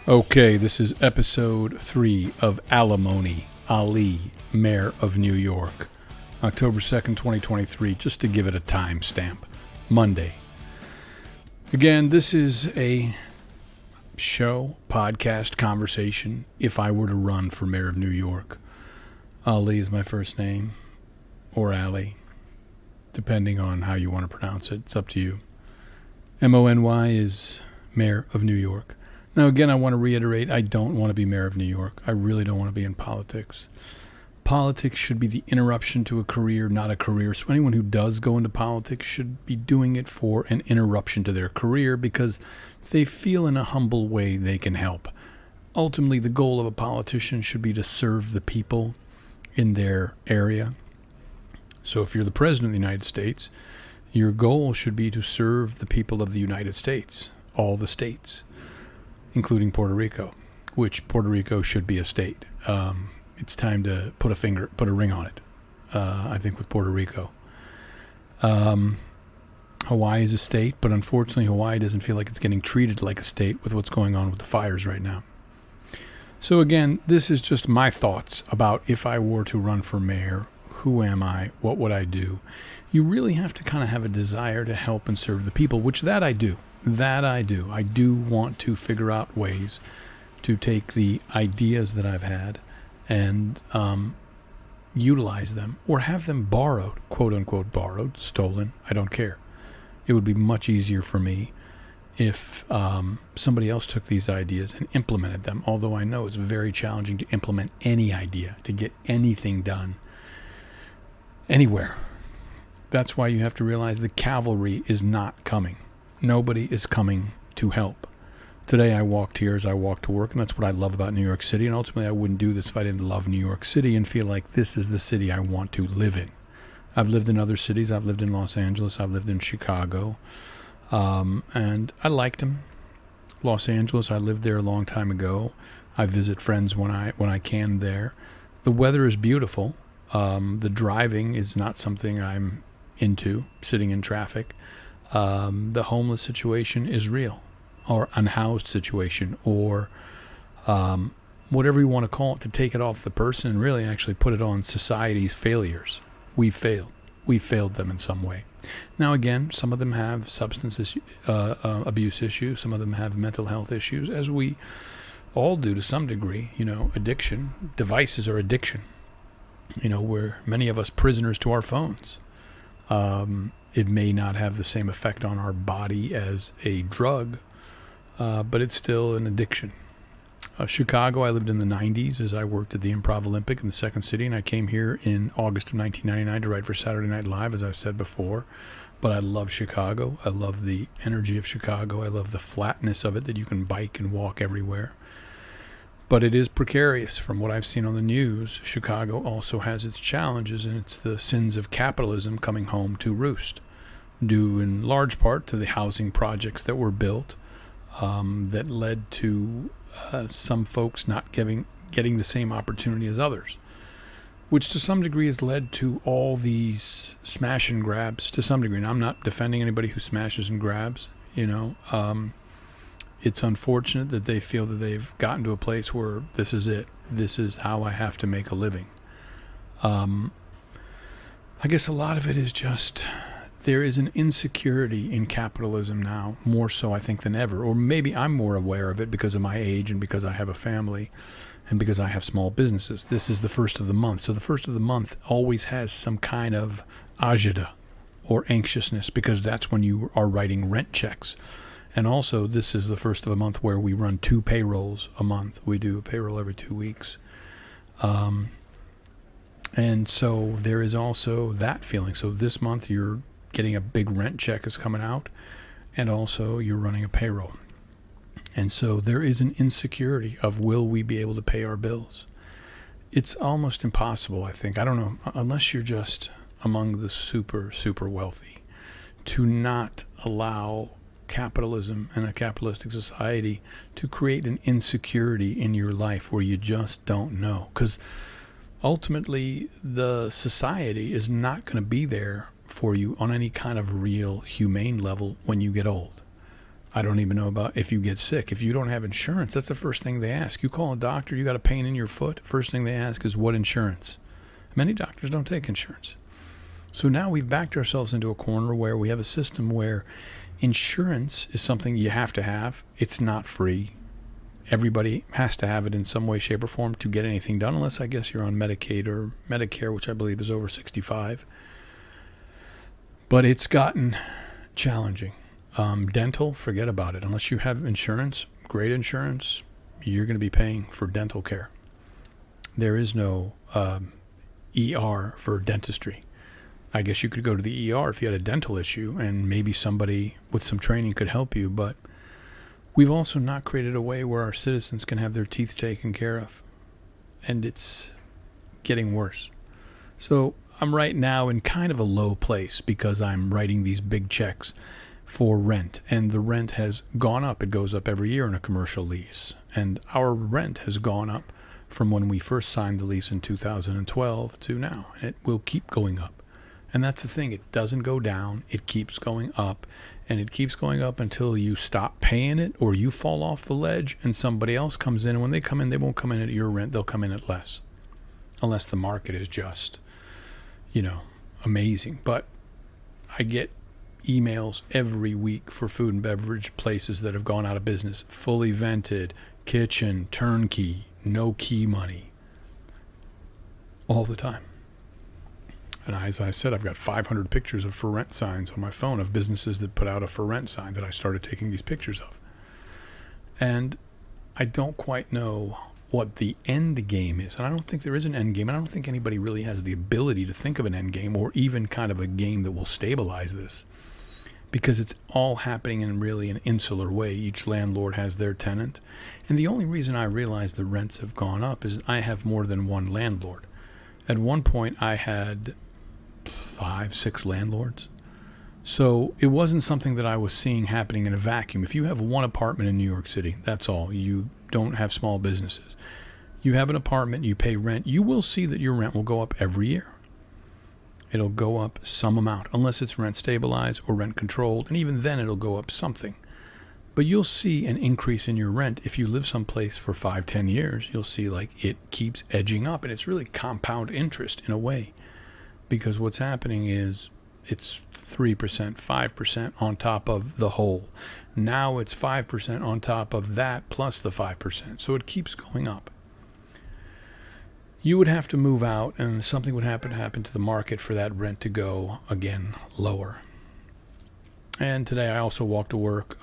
Okay, this is episode 3 of ALI-M.O.N.Y, Ali, Mayor of New York, October 2nd, 2023, just to give it a timestamp, Monday. Again, this is a show, podcast, conversation, if I were to run for Mayor of New York. Ali is my first name, or Ali, depending on how you want to pronounce it. It's up to you. M-O-N-Y is Mayor of New York. Now, again, I want to reiterate, I don't want to be mayor of New York. I really don't want to be in politics. Politics should be the interruption to a career, not a career. So anyone who does go into politics should be doing it for an interruption to their career because they feel in a humble way they can help. Ultimately, the goal of a politician should be to serve the people in their area. So if you're the president of the United States, your goal should be to serve the people of the United States, all the states, including Puerto Rico, which Puerto Rico should be a state. It's time to put a ring on it, I think, with Puerto Rico. Hawaii is a state, but unfortunately Hawaii doesn't feel like it's getting treated like a state with what's going on with the fires right now. So again, this is just my thoughts about if I were to run for mayor, who am I, what would I do? You really have to kind of have a desire to help and serve the people, which that I do. I do want to figure out ways to take the ideas that I've had and utilize them or have them borrowed, quote unquote borrowed, stolen. I don't care. It would be much easier for me if somebody else took these ideas and implemented them, although I know it's very challenging to implement any idea, to get anything done anywhere. That's why you have to realize the cavalry is not coming. Nobody is coming to help. Today I walked here as I walked to work, and that's what I love about New York City. And ultimately I wouldn't do this if I didn't love New York City and feel like this is the city I want to live in. I've lived in other cities. I've lived in Los Angeles. I've lived in Chicago. And I liked them. Los Angeles, I lived there a long time ago. I visit friends when I can there. The weather is beautiful. The driving is not something I'm into, sitting in traffic. The homeless situation is real, or unhoused situation, or whatever you want to call it, to take it off the person and really actually put it on society's failures. We failed. We failed them in some way. Now, again, some of them have substance abuse issues. Some of them have mental health issues, as we all do to some degree. Addiction. Devices are addiction. We're many of us prisoners to our phones. It may not have the same effect on our body as a drug, but it's still an addiction. Chicago, I lived in the 90s as I worked at the Improv Olympic in the Second City, and I came here in August of 1999 to write for Saturday Night Live, as I've said before. But I love Chicago. I love the energy of Chicago. I love the flatness of it, that you can bike and walk everywhere. But it is precarious. From what I've seen on the news, Chicago also has its challenges, and it's the sins of capitalism coming home to roost, due in large part to the housing projects that were built that led to some folks not getting the same opportunity as others, which to some degree has led to all these smash and grabs to some degree. And I'm not defending anybody who smashes and grabs, It's unfortunate that they feel that they've gotten to a place where this is it. This is how I have to make a living. I guess a lot of it is just there is an insecurity in capitalism now, more so I think than ever. Or maybe I'm more aware of it because of my age and because I have a family and because I have small businesses. This is the first of the month. So the first of the month always has some kind of agita or anxiousness because that's when you are writing rent checks. And also, this is the first of a month where we run 2 payrolls a month. We do a payroll every 2 weeks. And so there is also that feeling. So this month you're getting a big rent check is coming out, and also you're running a payroll. And so there is an insecurity of, will we be able to pay our bills? It's almost impossible, I think. I don't know, unless you're just among the super, super wealthy, to not allow capitalism and a capitalistic society to create an insecurity in your life where you just don't know. Because ultimately, the society is not going to be there for you on any kind of real humane level when you get old. I don't even know about if you get sick. If you don't have insurance, that's the first thing they ask. You call a doctor, you got a pain in your foot, first thing they ask is what insurance? Many doctors don't take insurance. So now we've backed ourselves into a corner where we have a system where insurance is something you have to have. It's not free. Everybody has to have it in some way, shape, or form to get anything done, unless I guess you're on Medicaid or Medicare, which I believe is over 65. But it's gotten challenging. Dental, forget about it. Unless you have insurance, great insurance, you're going to be paying for dental care. There is no ER for dentistry. I guess you could go to the ER if you had a dental issue, and maybe somebody with some training could help you, but we've also not created a way where our citizens can have their teeth taken care of. And it's getting worse. So I'm right now in kind of a low place because I'm writing these big checks for rent, and the rent has gone up. It goes up every year in a commercial lease, and our rent has gone up from when we first signed the lease in 2012 to now, and it will keep going up. And that's the thing, it doesn't go down, it keeps going up, and it keeps going up until you stop paying it or you fall off the ledge and somebody else comes in. And when they come in, they won't come in at your rent, they'll come in at less, unless the market is just, amazing. But I get emails every week for food and beverage places that have gone out of business, fully vented, kitchen, turnkey, no key money, all the time. And as I said, I've got 500 pictures of for rent signs on my phone of businesses that put out a for rent sign that I started taking these pictures of. And I don't quite know what the end game is. And I don't think there is an end game. And I don't think anybody really has the ability to think of an end game or even kind of a game that will stabilize this, because it's all happening in really an insular way. Each landlord has their tenant. And the only reason I realize the rents have gone up is I have more than one landlord. At one point, I had 5, 6 landlords. So it wasn't something that I was seeing happening in a vacuum. If you have one apartment in New York City, that's all. You don't have small businesses. You have an apartment, you pay rent, you will see that your rent will go up every year. It'll go up some amount, unless it's rent stabilized or rent controlled, and even then it'll go up something. But you'll see an increase in your rent. If you live someplace for 5, 10 years, you'll see like it keeps edging up, and it's really compound interest in a way. Because what's happening is it's 3%, 5% on top of the whole. Now it's 5% on top of that plus the 5%. So it keeps going up. You would have to move out, and something would happen to the market for that rent to go again lower. And today I also walk to work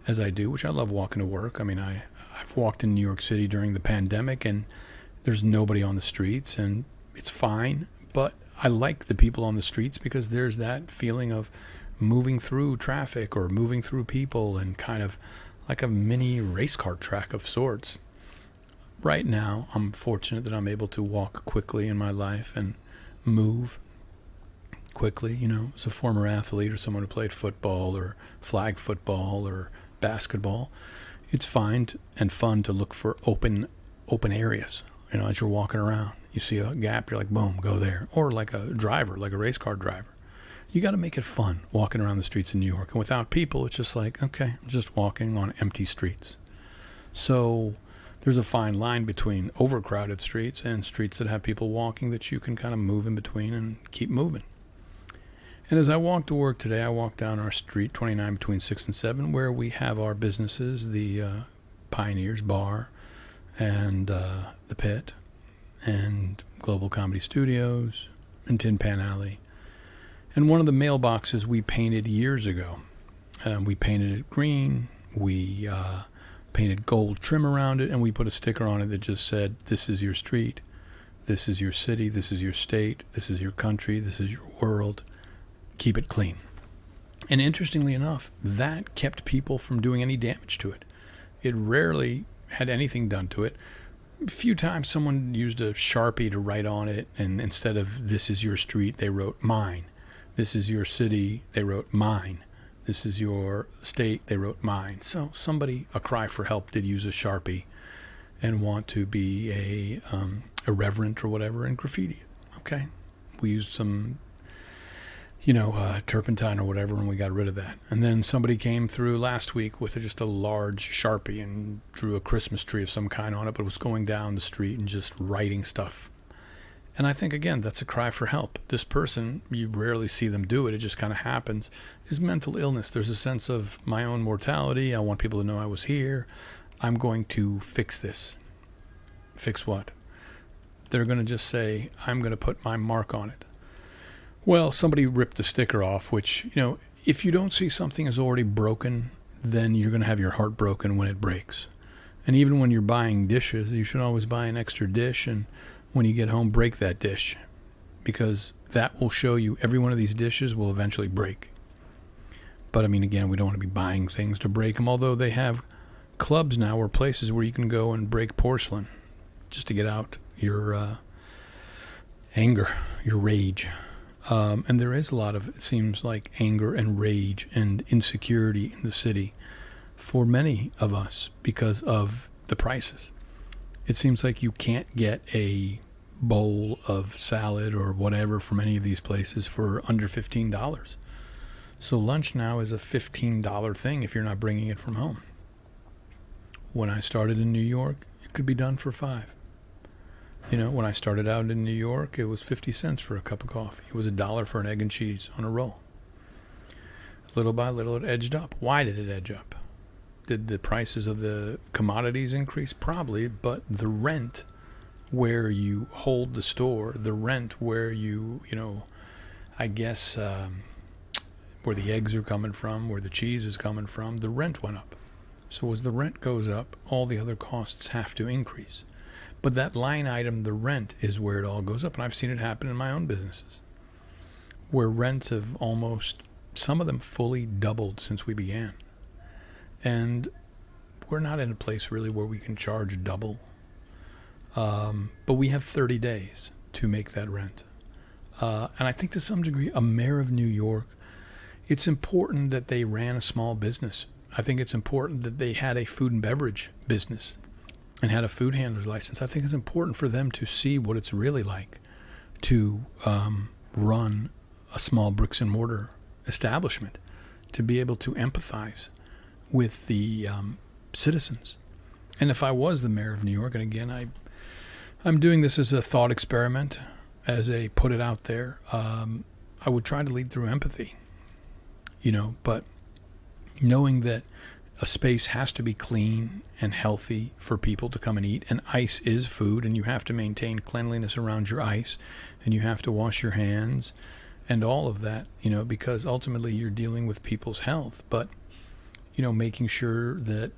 as I do, which I love walking to work. I mean, I've walked in New York City during the pandemic, and there's nobody on the streets, and it's fine. But I like the people on the streets because there's that feeling of moving through traffic or moving through people, and kind of like a mini race car track of sorts. Right now, I'm fortunate that I'm able to walk quickly in my life and move quickly. As a former athlete or someone who played football or flag football or basketball, it's fine and fun to look for open areas. As you're walking around, you see a gap, you're like, boom, go there. Or like a driver, like a race car driver. You got to make it fun walking around the streets in New York. And without people, it's just like, okay, I'm just walking on empty streets. So there's a fine line between overcrowded streets and streets that have people walking that you can kind of move in between and keep moving. And as I walk to work today, I walk down our street, 29 between 6 and 7, where we have our businesses, the Pioneers Bar and the Pit and Global Comedy Studios and Tin Pan Alley. And one of the mailboxes we painted years ago. We painted it green. We painted gold trim around it, and we put a sticker on it that just said, this is your street, this is your city, this is your state, this is your country, this is your world. Keep it clean. And interestingly enough, that kept people from doing any damage to it. It rarely had anything done to it. A few times someone used a Sharpie to write on it, and instead of this is your street, they wrote mine. This is your city, they wrote mine. This is your state, they wrote mine. So somebody, a cry for help, did use a Sharpie and want to be irreverent or whatever and graffiti. Okay. We used some turpentine or whatever, and we got rid of that. And then somebody came through last week with just a large Sharpie and drew a Christmas tree of some kind on it, but was going down the street and just writing stuff. And I think, again, that's a cry for help. This person, you rarely see them do it, it just kind of happens, is mental illness. There's a sense of my own mortality. I want people to know I was here. I'm going to fix this. Fix what? They're going to just say, I'm going to put my mark on it. Well, somebody ripped the sticker off, which, if you don't see something is already broken, then you're going to have your heart broken when it breaks. And even when you're buying dishes, you should always buy an extra dish, and when you get home, break that dish, because that will show you every one of these dishes will eventually break. But again, we don't want to be buying things to break them, although they have clubs now or places where you can go and break porcelain just to get out your anger, your rage. And there is a lot of, it seems like, anger and rage and insecurity in the city for many of us because of the prices. It seems like you can't get a bowl of salad or whatever from any of these places for under $15. So lunch now is a $15 thing if you're not bringing it from home. When I started in New York, it could be done for $5. When I started out in New York, it was 50 cents for a cup of coffee. It was $1 for an egg and cheese on a roll. Little by little, it edged up. Why did it edge up? Did the prices of the commodities increase? Probably, but the rent where you hold the store, the rent where you, I guess, where the eggs are coming from, where the cheese is coming from, the rent went up. So as the rent goes up, all the other costs have to increase. But that line item, the rent, is where it all goes up. And I've seen it happen in my own businesses, where rents have almost, some of them fully doubled since we began. And we're not in a place really where we can charge double. But we have 30 days to make that rent. And I think to some degree, a mayor of New York, it's important that they ran a small business. I think it's important that they had a food and beverage business and had a food handler's license. I think it's important for them to see what it's really like to run a small bricks and mortar establishment, to be able to empathize with the citizens. And if I was the mayor of New York, and again, I'm doing this as a thought experiment, as a put it out there, I would try to lead through empathy, but knowing that a space has to be clean and healthy for people to come and eat, and ice is food, and you have to maintain cleanliness around your ice, and you have to wash your hands and all of that, because ultimately you're dealing with people's health. But making sure that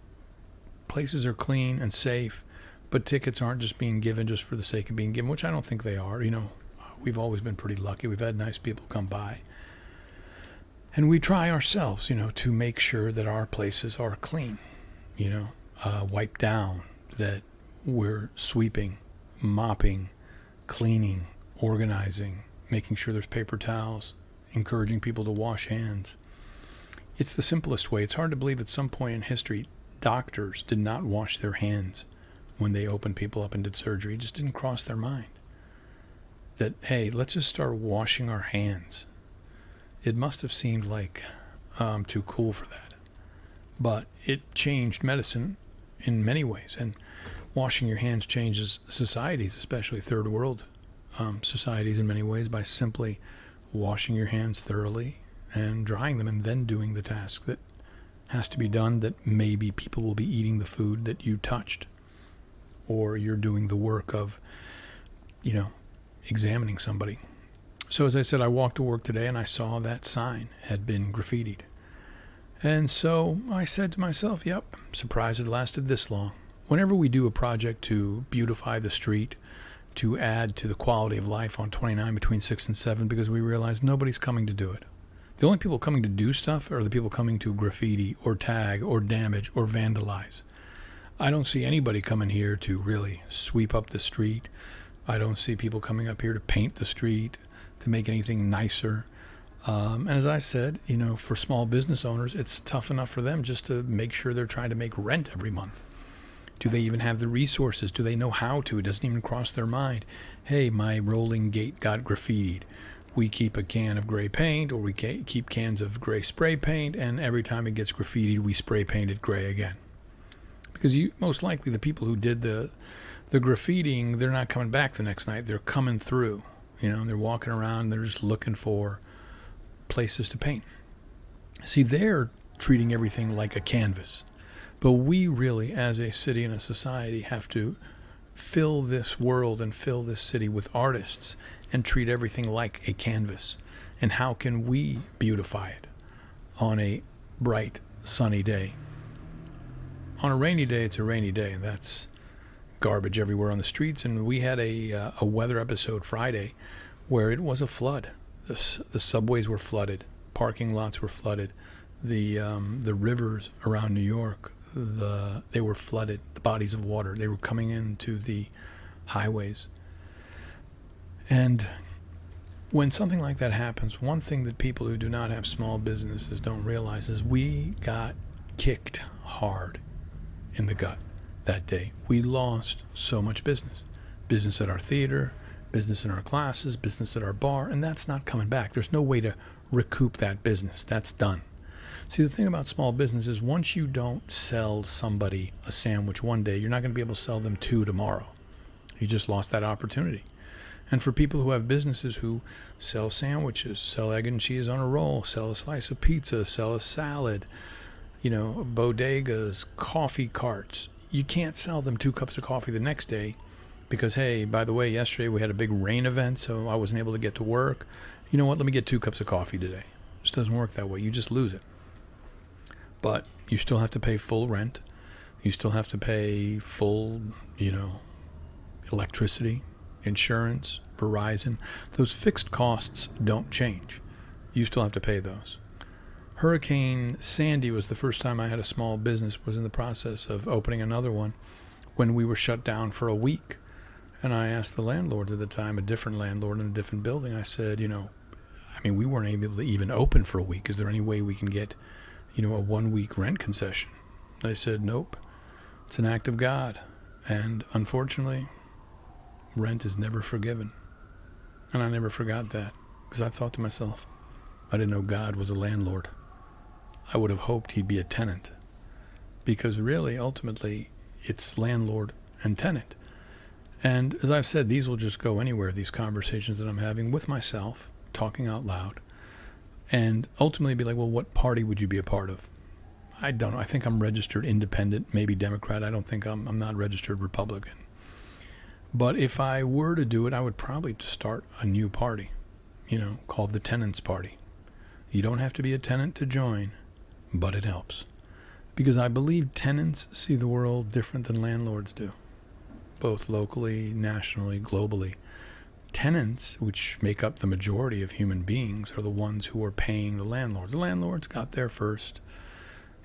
places are clean and safe, but tickets aren't just being given just for the sake of being given, which I don't think they are. We've always been pretty lucky. We've had nice people come by. And we try ourselves, to make sure that our places are clean, wiped down, that we're sweeping, mopping, cleaning, organizing, making sure there's paper towels, encouraging people to wash hands. It's the simplest way. It's hard to believe at some point in history, doctors did not wash their hands when they opened people up and did surgery. It just didn't cross their mind that, hey, let's just start washing our hands. It must have seemed like too cool for that. But it changed medicine in many ways. And washing your hands changes societies, especially third world societies in many ways, by simply washing your hands thoroughly and drying them and then doing the task that has to be done, that maybe people will be eating the food that you touched, or you're doing the work of, examining somebody. So as I said, I walked to work today and I saw that sign had been graffitied. And so I said to myself, yep, surprised it lasted this long. Whenever we do a project to beautify the street, to add to the quality of life on 29 between 6 and 7, because we realize nobody's coming to do it. The only people coming to do stuff are the people coming to graffiti or tag or damage or vandalize. I don't see anybody coming here to really sweep up the street. I don't see people coming up here to paint the street, to make anything nicer. And as I said, for small business owners, it's tough enough for them just to make sure they're trying to make rent every month. Do they even have the resources? Do they know how to? It doesn't even cross their mind. Hey, my rolling gate got graffitied. we keep a can of gray paint, or we keep cans of gray spray paint, and every time it gets graffitied, we spray paint it gray again. Because most likely the people who did the graffitiing, they're not coming back the next night. They're coming through. They're walking around. They're just looking for places to paint. See, they're treating everything like a canvas. But we really, as a city and a society, have to fill this world and fill this city with artists and treat everything like a canvas. And how can we beautify it on a bright, sunny day? On a rainy day, it's a rainy day, and that's garbage everywhere on the streets. And we had a weather episode Friday where it was a flood. The subways were flooded, parking lots were flooded, the rivers around New York, they were flooded. The bodies of water, they were coming into the highways. And when something like that happens, one thing that people who do not have small businesses don't realize is we got kicked hard in the gut that day. We lost so much business at our theater, business in our classes, business at our bar, and that's not coming back. There's no way to recoup that business. That's done. See, the thing about small business is once you don't sell somebody a sandwich one day, you're not going to be able to sell them two tomorrow. You just lost that opportunity. And for people who have businesses who sell sandwiches, sell egg and cheese on a roll, sell a slice of pizza, sell a salad, bodegas, coffee carts, you can't sell them 2 cups of coffee the next day because, hey, by the way, yesterday we had a big rain event, so I wasn't able to get to work. You know what? Let me get 2 cups of coffee today. It just doesn't work that way. You just lose it. But you still have to pay full rent. You still have to pay full, electricity, insurance, Verizon. Those fixed costs don't change. You still have to pay those. Hurricane Sandy was the first time I had a small business, was in the process of opening another one when we were shut down for a week. And I asked the landlords at the time, a different landlord in a different building, I said, we weren't able to even open for a week. Is there any way we can get, a 1-week rent concession? They said, nope, it's an act of God. And unfortunately, rent is never forgiven. And I never forgot that because I thought to myself, I didn't know God was a landlord. I would have hoped he'd be a tenant because really, ultimately, it's landlord and tenant. And as I've said, these will just go anywhere, these conversations that I'm having with myself, talking out loud, and ultimately be like, well, what party would you be a part of? I don't know. I think I'm registered independent, maybe Democrat. I don't think I'm not registered Republican. But if I were to do it, I would probably start a new party, called the Tenants Party. You don't have to be a tenant to join, but it helps. Because I believe tenants see the world different than landlords do, both locally, nationally, globally. Tenants, which make up the majority of human beings, are the ones who are paying the landlords. The landlords got there first.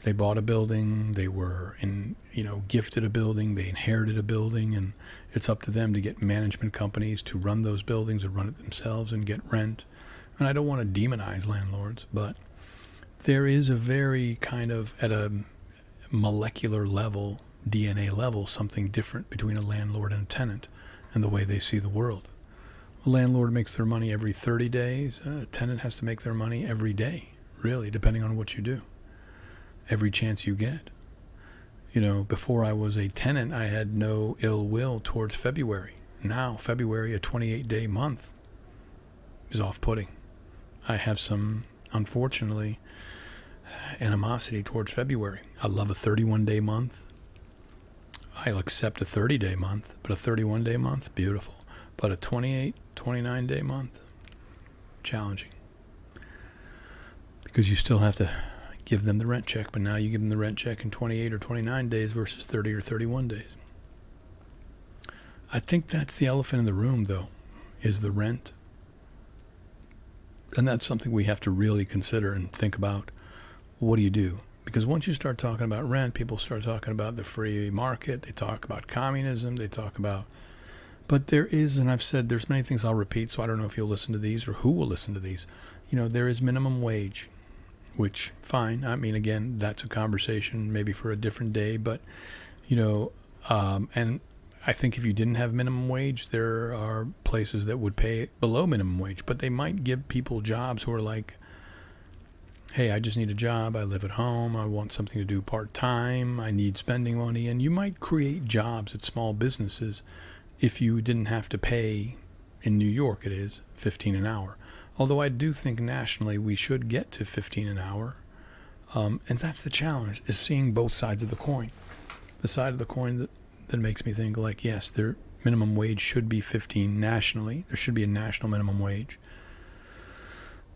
They bought a building, they were gifted a building, they inherited a building, and it's up to them to get management companies to run those buildings or run it themselves and get rent. And I don't want to demonize landlords, but there is a very kind of, at a molecular level, DNA level, something different between a landlord and a tenant and the way they see the world. A landlord makes their money every 30 days. A tenant has to make their money every day, really, depending on what you do. Every chance you get. Before I was a tenant, I had no ill will towards February. Now, February, a 28-day month, is off-putting. I have some, unfortunately, animosity towards February. I love a 31-day month. I'll accept a 30-day month, but a 31-day month, beautiful. But a 28, 29-day month, challenging. Because you still have to give them the rent check, but now you give them the rent check in 28 or 29 days versus 30 or 31 days. I think that's the elephant in the room, though, is the rent. And that's something we have to really consider and think about. What do you do? Because once you start talking about rent, people start talking about the free market. They talk about communism. They talk about... But there is, and I've said there's many things I'll repeat, so I don't know if you'll listen to these or who will listen to these. There is minimum wage, which, fine. I mean, again, that's a conversation maybe for a different day. But, and I think if you didn't have minimum wage, there are places that would pay below minimum wage, but they might give people jobs who are like, hey, I just need a job. I live at home. I want something to do part-time. I need spending money. And you might create jobs at small businesses if you didn't have to pay, in New York it is, $15 an hour. Although I do think nationally we should get to $15 an hour. And that's the challenge, is seeing both sides of the coin. The side of the coin that makes me think, like, yes, their minimum wage should be 15 nationally. There should be a national minimum wage.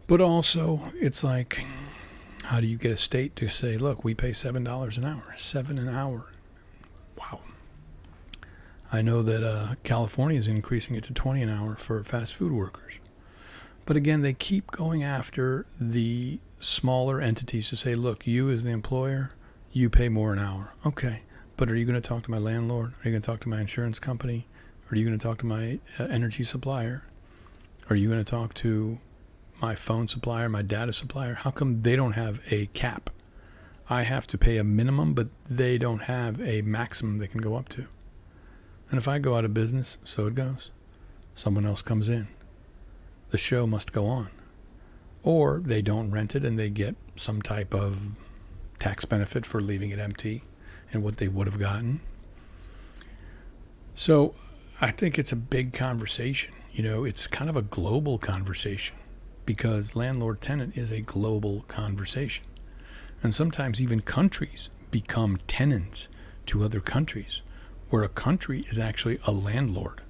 But also, it's like, how do you get a state to say, look, we pay $7 an hour, $7 an hour? Wow. I know that California is increasing it to $20 an hour for fast food workers. But again, they keep going after the smaller entities to say, look, you as the employer, you pay more an hour. Okay, but are you going to talk to my landlord? Are you going to talk to my insurance company? Are you going to talk to my energy supplier? Are you going to talk to my phone supplier, my data supplier? How come they don't have a cap? I have to pay a minimum, but they don't have a maximum they can go up to. And if I go out of business, so it goes. Someone else comes in. The show must go on. Or they don't rent it and they get some type of tax benefit for leaving it empty and what they would have gotten. So I think it's a big conversation. You know, it's kind of a global conversation because landlord-tenant is a global conversation. And sometimes even countries become tenants to other countries, where a country is actually a landlord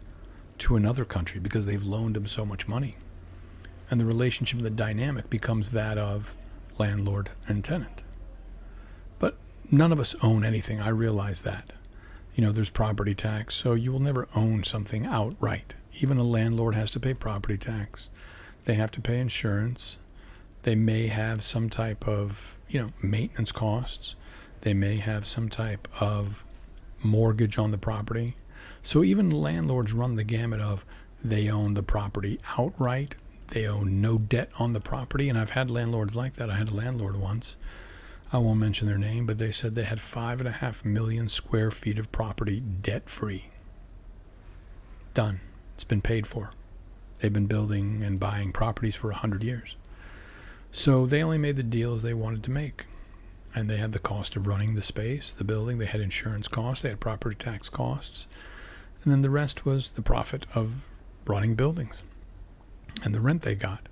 to another country because they've loaned them so much money. And the relationship, the dynamic becomes that of landlord and tenant. But none of us own anything. I realize that. You know, there's property tax, so you will never own something outright. Even a landlord has to pay property tax. They have to pay insurance. They may have some type of, maintenance costs. They may have some type of mortgage on the property. So even landlords run the gamut of they own the property outright. They own no debt on the property. And I've had landlords like that. I had a landlord once. I won't mention their name, but they said they had 5.5 million square feet of property debt-free. Done. It's been paid for. They've been building and buying properties for 100 years. So they only made the deals they wanted to make. And they had the cost of running the space, the building. They had insurance costs. They had property tax costs. And then the rest was the profit of running buildings and the rent they got.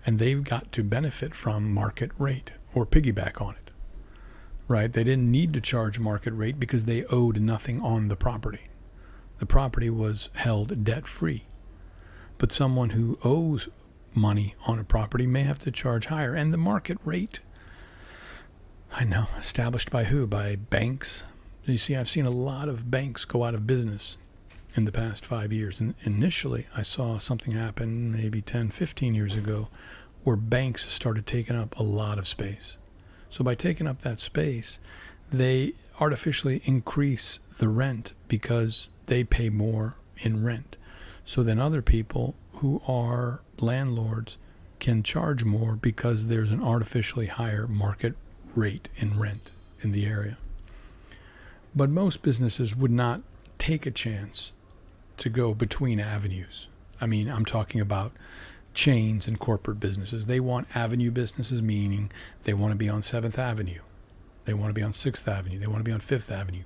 And they've got to benefit from market rate or piggyback on it, right? They didn't need to charge market rate because they owed nothing on the property. The property was held debt-free. But someone who owes money on a property may have to charge higher. And the market rate, I know, established by who? By banks. You see, I've seen a lot of banks go out of business in the past 5 years. And initially, I saw something happen maybe 10, 15 years ago where banks started taking up a lot of space. So by taking up that space, they artificially increase the rent because they pay more in rent. So then other people who are landlords can charge more because there's an artificially higher market rate in rent in the area. But most businesses would not take a chance to go between avenues. I mean, I'm talking about chains and corporate businesses. They want avenue businesses, meaning they want to be on 7th Avenue. They want to be on 6th Avenue. They want to be on 5th Avenue.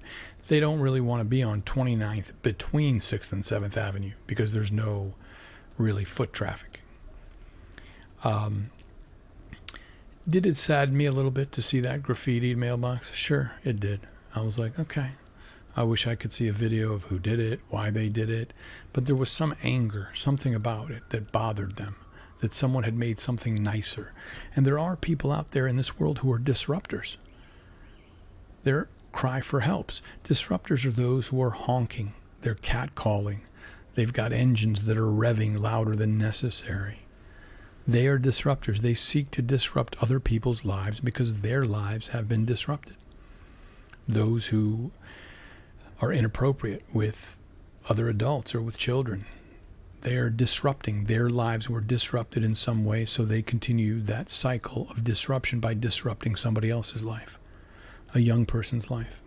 They don't really want to be on 29th between 6th and 7th Avenue because there's no really foot traffic. Did it sadden me a little bit to see that graffitied mailbox? Sure, it did. I was like, okay, I wish I could see a video of who did it, why they did it. But there was some anger, something about it that bothered them, that someone had made something nicer. And there are people out there in this world who are disruptors. They're cry for helps. Disruptors are those who are honking. They're catcalling. They've got engines that are revving louder than necessary. They are disruptors. They seek to disrupt other people's lives because their lives have been disrupted. Those who are inappropriate with other adults or with children, they are disrupting. Their lives were disrupted in some way, so they continue that cycle of disruption by disrupting somebody else's life, a young person's life.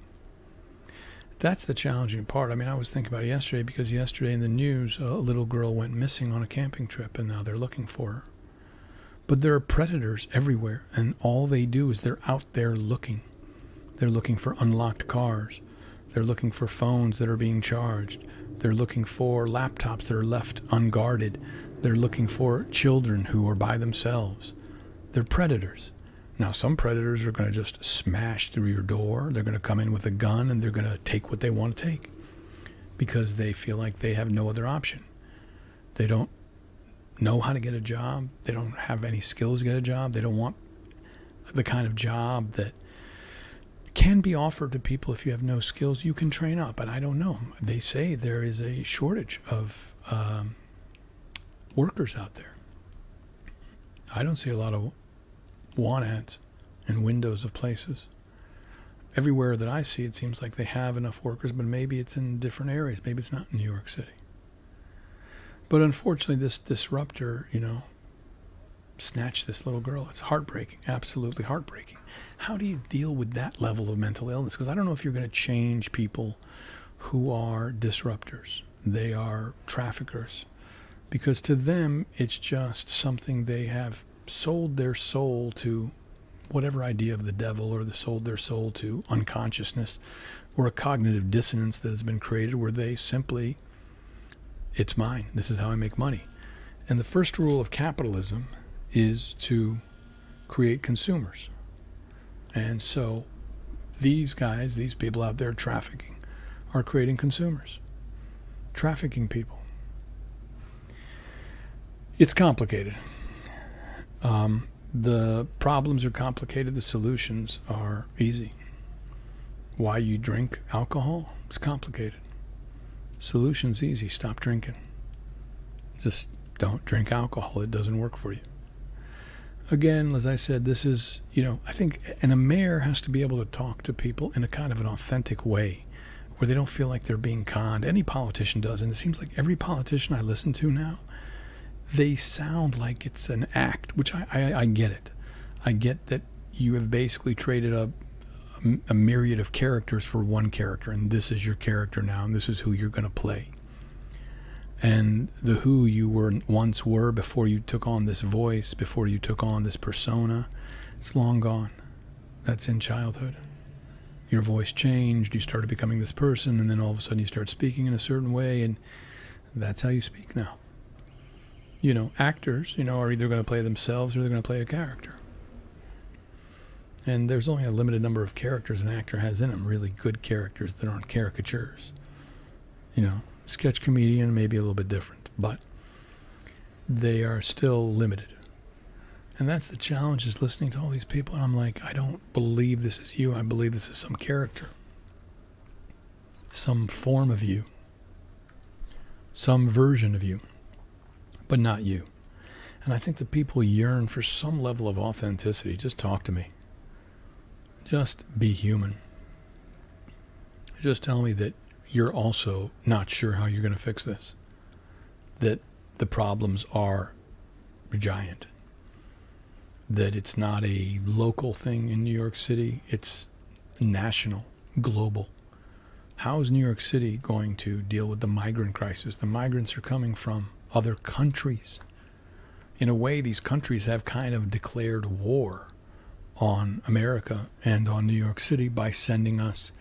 That's the challenging part. I mean, I was thinking about it yesterday because yesterday in the news, a little girl went missing on a camping trip and now they're looking for her. But there are predators everywhere, and all they do is they're out there looking. They're looking for unlocked cars. They're looking for phones that are being charged. They're looking for laptops that are left unguarded. They're looking for children who are by themselves. They're predators. Now, some predators are going to just smash through your door. They're going to come in with a gun and they're going to take what they want to take because they feel like they have no other option. They don't know how to get a job. They don't have any skills to get a job. They don't want the kind of job that can be offered to people if you have no skills. You can train up, but I don't know. They say there is a shortage of workers out there. I don't see a lot of want ads in windows of places. Everywhere that I see, it seems like they have enough workers, but maybe it's in different areas. Maybe it's not in New York City. But unfortunately, this disruptor, snatched this little girl. It's heartbreaking, absolutely heartbreaking. How do you deal with that level of mental illness? Because I don't know if you're going to change people who are disruptors. They are traffickers. Because to them, it's just something they have sold their soul to whatever idea of the devil, or they sold their soul to unconsciousness or a cognitive dissonance that has been created where they simply, it's mine. This is how I make money. And the first rule of capitalism is to create consumers. And so these guys, these people out there trafficking, are creating consumers, trafficking people. It's complicated. The problems are complicated. The solutions are easy. Why you drink alcohol? It's complicated. Solution's easy. Stop drinking. Just don't drink alcohol. It doesn't work for you. Again, as I said, this is, I think, and a mayor has to be able to talk to people in a kind of an authentic way where they don't feel like they're being conned. Any politician does, and it seems like every politician I listen to now, they sound like it's an act, which I get it. I get that you have basically traded a myriad of characters for one character, and this is your character now, and this is who you're going to play. And the who you once were before you took on this voice, before you took on this persona, it's long gone. That's in childhood. Your voice changed, you started becoming this person, and then all of a sudden you start speaking in a certain way, and that's how you speak now. Actors, are either going to play themselves or they're going to play a character. And there's only a limited number of characters an actor has in him, really good characters that aren't caricatures. Sketch comedian may be a little bit different, but they are still limited. And that's the challenge, is listening to all these people, and I'm like, I don't believe this is you. I believe this is some character, some form of you, some version of you, but not you. And I think the people yearn for some level of authenticity. Just talk to me. Just be human. Just tell me that you're also not sure how you're going to fix this. That the problems are giant. That it's not a local thing in New York City. It's national, global. How is New York City going to deal with the migrant crisis? The migrants are coming from other countries. In a way, these countries have kind of declared war on America and on New York City by sending us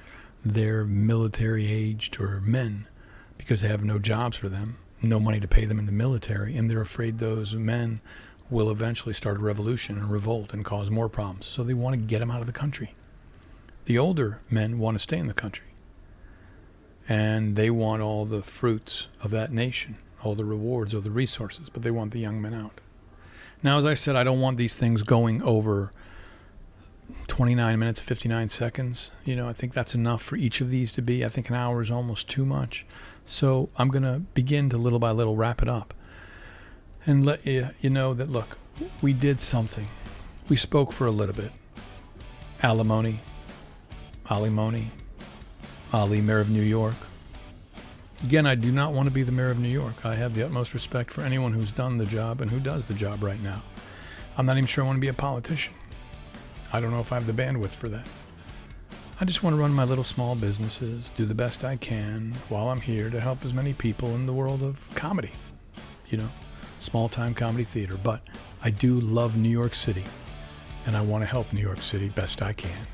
their military-aged or men, because they have no jobs for them, no money to pay them in the military, and they're afraid those men will eventually start a revolution and revolt and cause more problems. So they want to get them out of the country. The older men want to stay in the country, and they want all the fruits of that nation, all the rewards or the resources, but they want the young men out. Now, as I said, I don't want these things going over 29 minutes, 59 seconds. I think that's enough for each of these to be. I think an hour is almost too much. So I'm going to begin to little by little wrap it up and let you know that, look, we did something. We spoke for a little bit. ALI-M.O.N.Y, ALI-M.O.N.Y, Ali, Mayor of New York. Again, I do not want to be the Mayor of New York. I have the utmost respect for anyone who's done the job and who does the job right now. I'm not even sure I want to be a politician. I don't know if I have the bandwidth for that. I just want to run my little small businesses, do the best I can while I'm here to help as many people in the world of comedy, small-time comedy theater. But I do love New York City, and I want to help New York City best I can.